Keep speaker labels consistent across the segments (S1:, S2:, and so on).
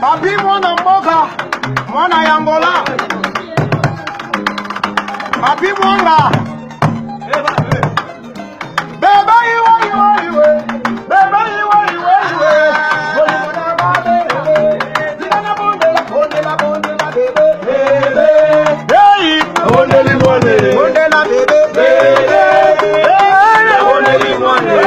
S1: Papi mwana mboka, mwana ya Angola. Papi mwanga. Beba iwe iwe iwe. Beba iwe iwe iwe. Zina bonde la bonde la bonde la bebe. Bebe. Hey, bonde li bonde. Bonde la bebe. Bebe. Hey, bonde li bonde.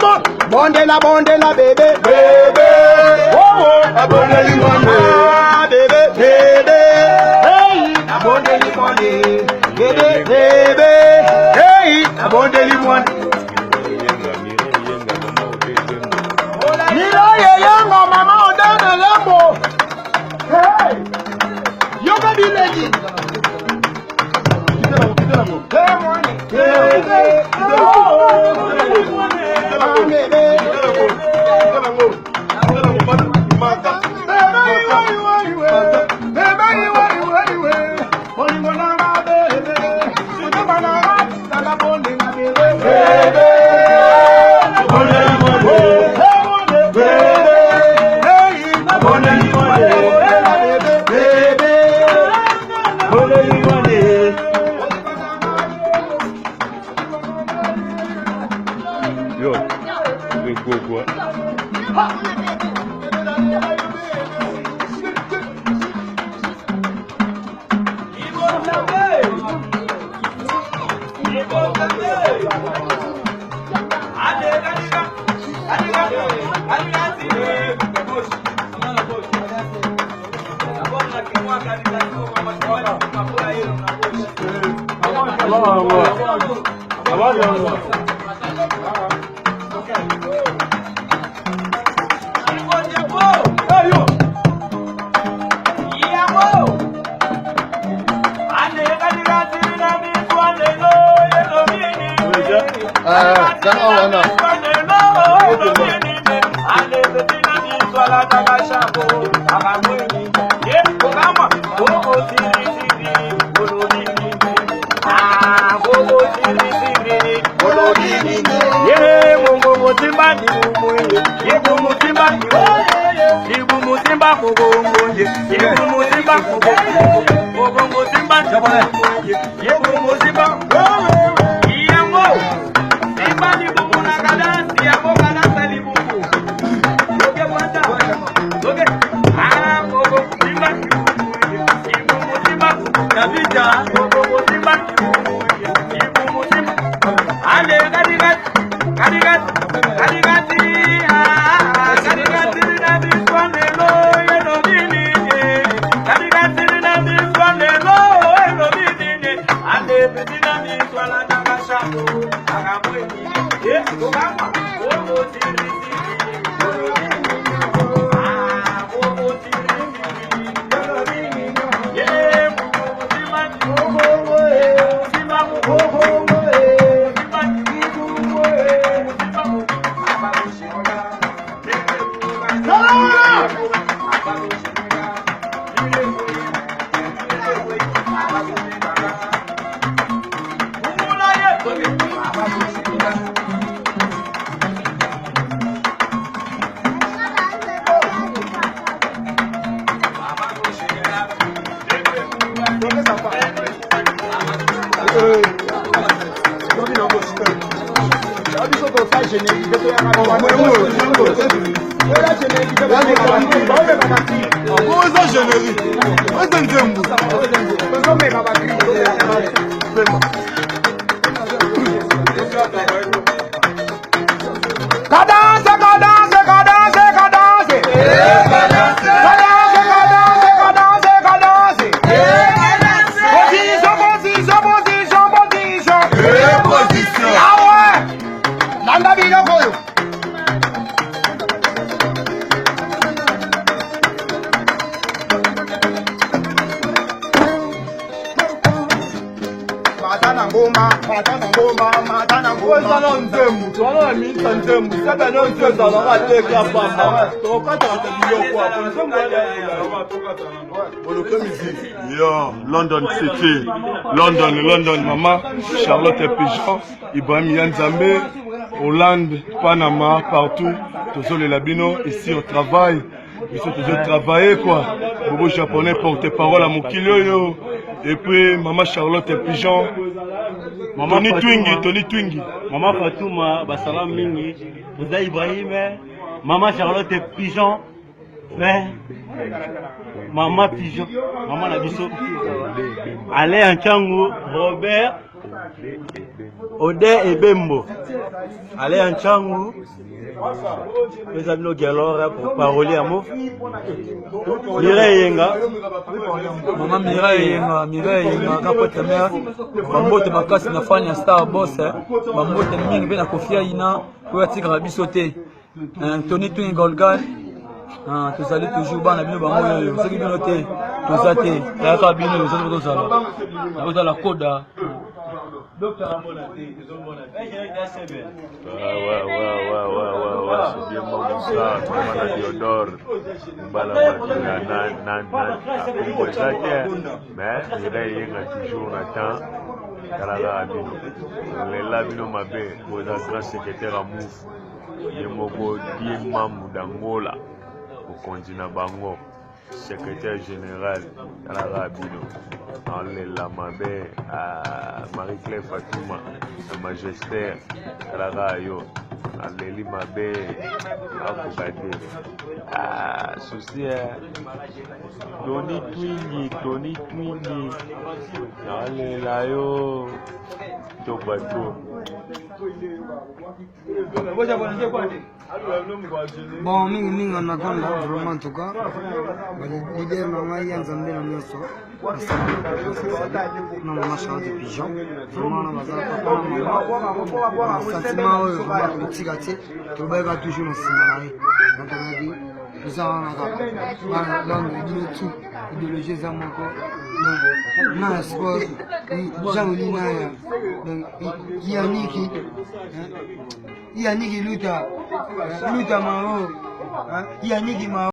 S1: Bonde la bébé, bébé, oh, abonne li bonde, ah bébé, bébé, hey, abonne li bonde, bébé, bébé, hey, abonne li bonde. Nilo ye yanga mama odana lembo, hey, yoga di lady.
S2: Yo, London City, London, Maman, Charlotte Pigeon, Ibrahim Yanzambe, Hollande, Panama, partout, tous les labino, ici au travail, ils sont toujours travaillés quoi. Bobo japonais porte-parole à Mokilio, et puis Maman Charlotte Pigeon, Tony Twingi,
S3: Maman Fatouma, Bassalam Mingi, Ouza Ibrahim, Maman Charlotte Pigeon, Maman Pigeon, Maman Nabiso, Alain Anchango, Robert, Ode et Bembo, Alain Anchango, les amis Galora pour paroler à mots, Mireille Yenga,
S4: Maman Mireille Yenga, capote mère, Mambote Makasi na fanya star boss, Mambote mingi bena kofia ina, pour attirer la bisoté, Tony Twin Golgal. Tous allez toujours bas, nous avons ce qui vient noter, tous allez, la cabine, nous sommes tous là. Nous avons la code.
S2: Ouais, c'est bien bon ça, comme la Diodore, mais il y a toujours Nathan, les labino mabé, pour la grand secrétaire à Mouf, il y a Mogo Diemam d'Angola, au continent Bango, secrétaire général à la Rabino, en l'Amabé à Marie-Claire Fatouma, à Magistère à la Rayo, à l'Eli Mabé à Koukade, à Souci, Tony Twingi, à l'Elayo, Tobato.
S5: Bon, mingi on attend là, vraiment en tout cas. Leader Maman Yanzambe na nyoso. Non, Maman Charlotte Pigeon. Vraiment na bazala papa na maman. Sentiment oyo vraiment petit gâté. Tu vas toujours na sima na ye. Donc on a dit nous avons langue tout idéologie za moko. Na sport Jean-Louis Naya. Donc Yannick Luta Maro, Yannick Maro.